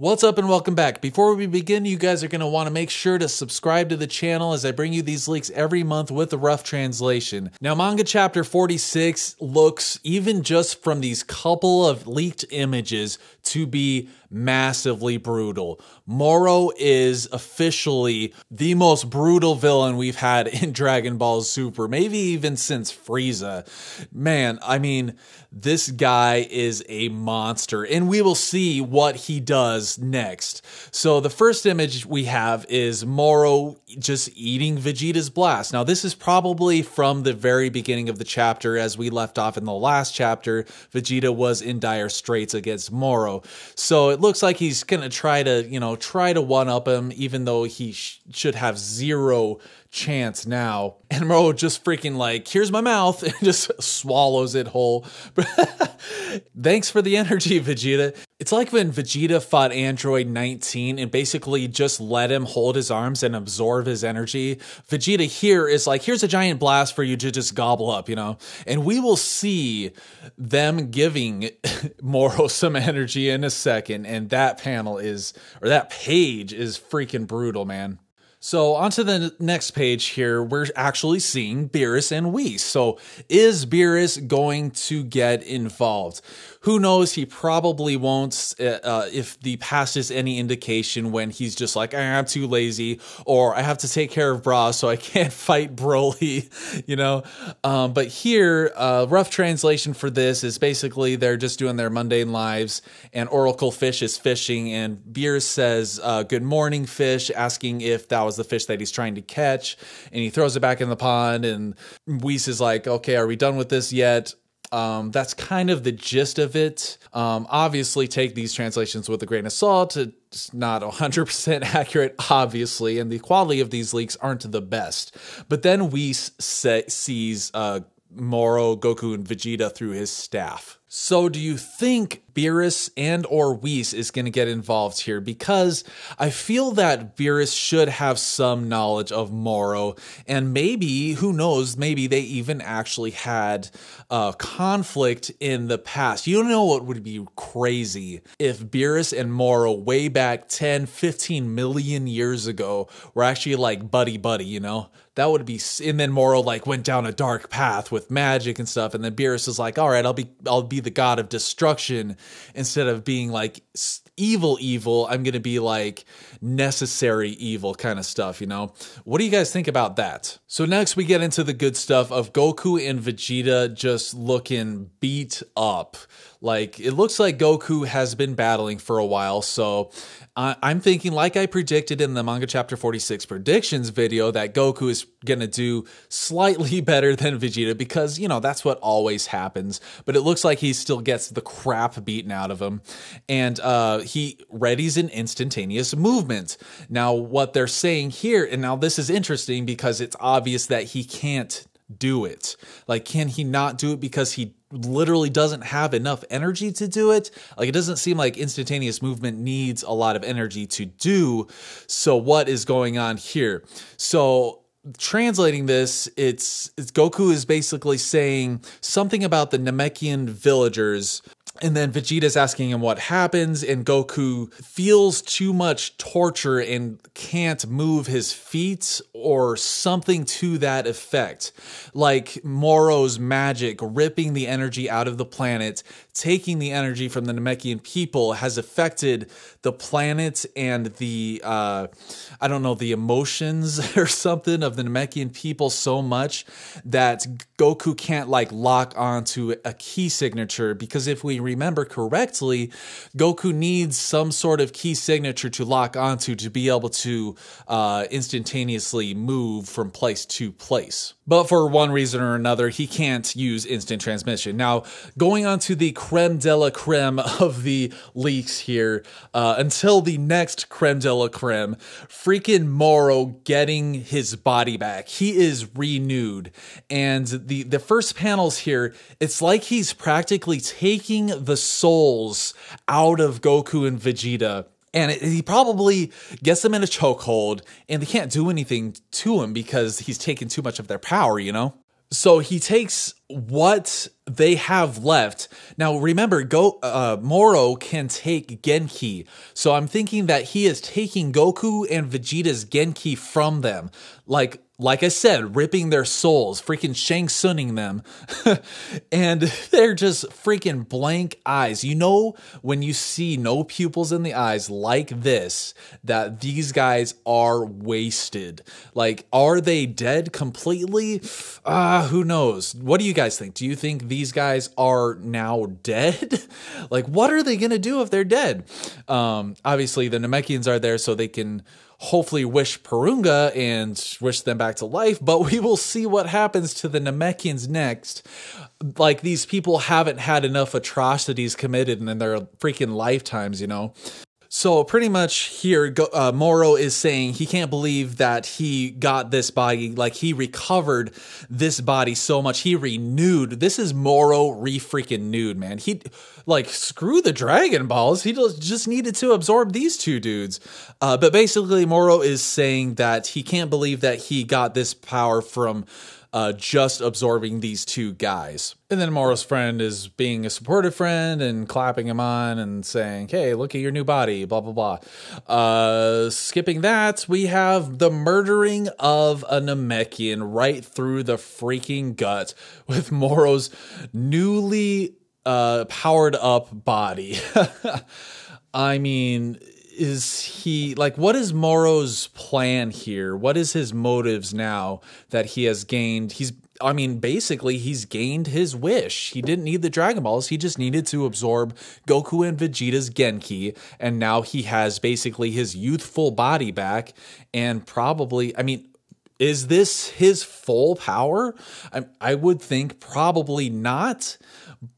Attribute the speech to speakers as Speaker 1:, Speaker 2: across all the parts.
Speaker 1: What's up and welcome back. Before we begin, you guys are going to want to make sure to subscribe to the channel as I bring you these leaks every month with a rough translation. Now, manga chapter 46 looks, even just from these couple of leaked images, to be massively brutal. Moro is officially the most brutal villain we've had in Dragon Ball Super, maybe even since Frieza. Man, I mean, this guy is a monster, and we will see what he does next. So the first image we have is Moro just eating Vegeta's blast. Now, this is probably from the very beginning of the chapter, as we left off in the last chapter. Vegeta was in dire straits against Moro. So it looks like he's going to try to one-up him, even though he should have zero chance now. And Moro just freaking like, here's my mouth, and just swallows it whole. Thanks for the energy, Vegeta. It's like when Vegeta fought Android 19 and basically just let him hold his arms and absorb his energy. Vegeta here is like, here's a giant blast for you to just gobble up, And we will see them giving Moro some energy in a second. And that that page is freaking brutal, man. So onto the next page here, we're actually seeing Beerus and Whis. So is Beerus going to get involved? Who knows? He probably won't if the past is any indication, when he's just like, I'm too lazy, or I have to take care of Bra, so I can't fight Broly, But here, rough translation for this is basically they're just doing their mundane lives, and Oracle Fish is fishing, and Beerus says, good morning, fish, asking if that was the fish that he's trying to catch, and he throws it back in the pond, and Whis is like, okay, are we done with this yet? That's kind of the gist of it. Obviously, take these translations with a grain of salt. It's not 100% accurate, obviously, and the quality of these leaks aren't the best. But then Whis sees Moro, Goku, and Vegeta through his staff. So do you think Beerus and or Whis is going to get involved here? Because I feel that Beerus should have some knowledge of Moro, and maybe, who knows, maybe they even actually had conflict in the past. You know what would be crazy? If Beerus and Moro way back 10, 15 million years ago were actually like buddy, That would be, and then Moro like went down a dark path with magic and stuff, and then Beerus is like, all right, I'll be the god of destruction instead of being like evil. I'm gonna be like necessary evil kind of stuff, What do you guys think about that? So next we get into the good stuff of Goku and Vegeta just looking beat up. Like, it looks like Goku has been battling for a while, so I'm thinking, like I predicted in the Manga Chapter 46 predictions video, that Goku is going to do slightly better than Vegeta because, that's what always happens. But it looks like he still gets the crap beaten out of him. And he readies an instantaneous movement. Now, what they're saying here, and now this is interesting because it's obvious that he can't do it. Like, can he not do it because he literally doesn't have enough energy to do it? Like, it doesn't seem like instantaneous movement needs a lot of energy to do. So what is going on here? So translating this, it's Goku is basically saying something about the Namekian villagers. And then Vegeta's asking him what happens, and Goku feels too much torture and can't move his feet or something to that effect. Like Moro's magic ripping the energy out of the planet, taking the energy from the Namekian people, has affected the planet and the, the emotions or something of the Namekian people so much that Goku can't like lock onto a key signature, because if we remember correctly, Goku needs some sort of key signature to lock onto to be able to instantaneously move from place to place. But for one reason or another, he can't use instant transmission. Now, going on to the creme de la creme of the leaks here, until the next creme de la creme, freaking Moro getting his body back. He is renewed. And the first panels here, it's like he's practically taking the souls out of Goku and Vegeta. And he probably gets them in a chokehold, and they can't do anything to him because he's taken too much of their power, So he takes what they have left. Now remember, Moro can take Genki. So I'm thinking that he is taking Goku and Vegeta's Genki from them. Like I said, ripping their souls, freaking Shang Tsunning them. And they're just freaking blank eyes. You know, when you see no pupils in the eyes like this, that these guys are wasted. Like, are they dead completely? Who knows? What do you guys think? Do you think these guys are now dead? Like, what are they going to do if they're dead? Obviously, the Namekians are there so they can hopefully wish Purunga and wish them back to life, but we will see what happens to the Namekians next. Like, these people haven't had enough atrocities committed in their freaking lifetimes, you know? So pretty much here, Moro is saying he can't believe that he got this body, like he recovered this body so much. He renewed. This is Moro re-freaking nude, man. He, like, screw the Dragon Balls. He just needed to absorb these two dudes. But basically, Moro is saying that he can't believe that he got this power from just absorbing these two guys. And then Moro's friend is being a supportive friend and clapping him on and saying, hey, look at your new body, blah, blah, blah. Skipping that, we have the murdering of a Namekian right through the freaking gut with Moro's newly powered up body. I mean, is he, like, what is Moro's plan here? What is his motives now that he has gained? Basically, he's gained his wish. He didn't need the Dragon Balls. He just needed to absorb Goku and Vegeta's Genki. And now he has basically his youthful body back. And probably, is this his full power? I would think probably not,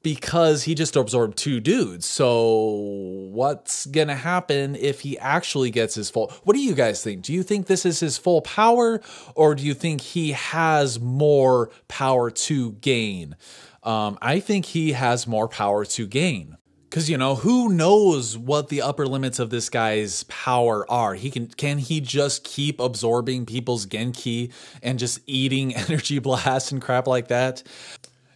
Speaker 1: because he just absorbed two dudes. So what's going to happen if he actually gets his full? What do you guys think? Do you think this is his full power, or do you think he has more power to gain? I think he has more power to gain. Because, you know, who knows what the upper limits of this guy's power are? Can he just keep absorbing people's Genki and just eating energy blasts and crap like that?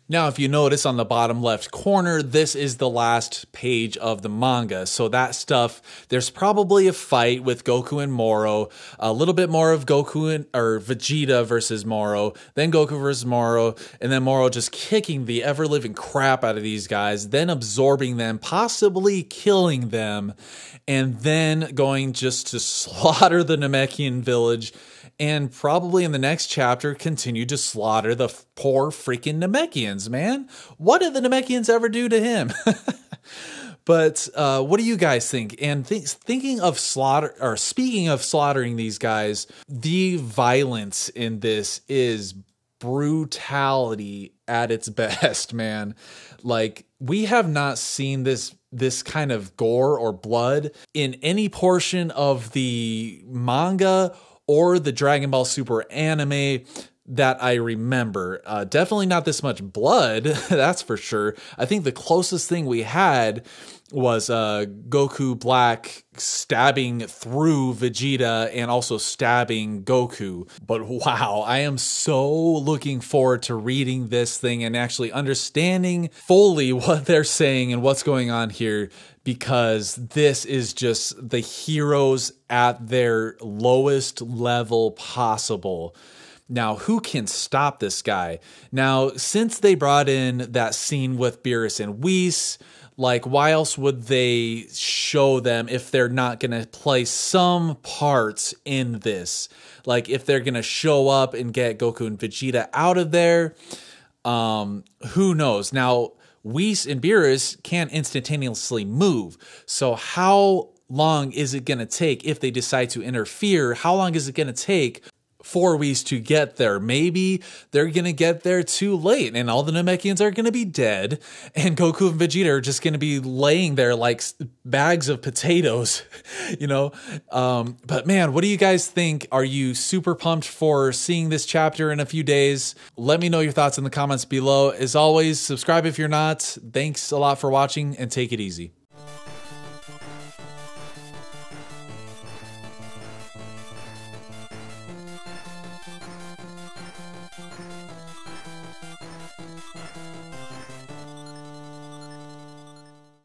Speaker 1: Now, if you notice on the bottom left corner, this is the last page of the manga. So that stuff, there's probably a fight with Goku and Moro, a little bit more of Vegeta versus Moro, then Goku versus Moro, and then Moro just kicking the ever-living crap out of these guys, then absorbing them, possibly killing them, and then going just to slaughter the Namekian village. And probably in the next chapter, continue to slaughter the poor freaking Namekians, man. What did the Namekians ever do to him? But what do you guys think? And speaking of slaughtering these guys, the violence in this is brutality at its best, man. Like, we have not seen this kind of gore or blood in any portion of the manga or the Dragon Ball Super anime that I remember. Definitely not this much blood, that's for sure. I think the closest thing we had was Goku Black stabbing through Vegeta and also stabbing Goku. But wow, I am so looking forward to reading this thing and actually understanding fully what they're saying and what's going on here, because this is just the heroes at their lowest level possible. Now, who can stop this guy? Now, since they brought in that scene with Beerus and Whis, like, why else would they show them if they're not going to play some parts in this? Like, if they're going to show up and get Goku and Vegeta out of there, who knows? Now, Whis and Beerus can't instantaneously move. So how long is it going to take if they decide to interfere? How long is it going to take for Whis to get there? Maybe they're going to get there too late and all the Namekians are going to be dead and Goku and Vegeta are just going to be laying there like bags of potatoes, you know? But man, what do you guys think? Are you super pumped for seeing this chapter in a few days? Let me know your thoughts in the comments below. As always, subscribe if you're not. Thanks a lot for watching and take it easy.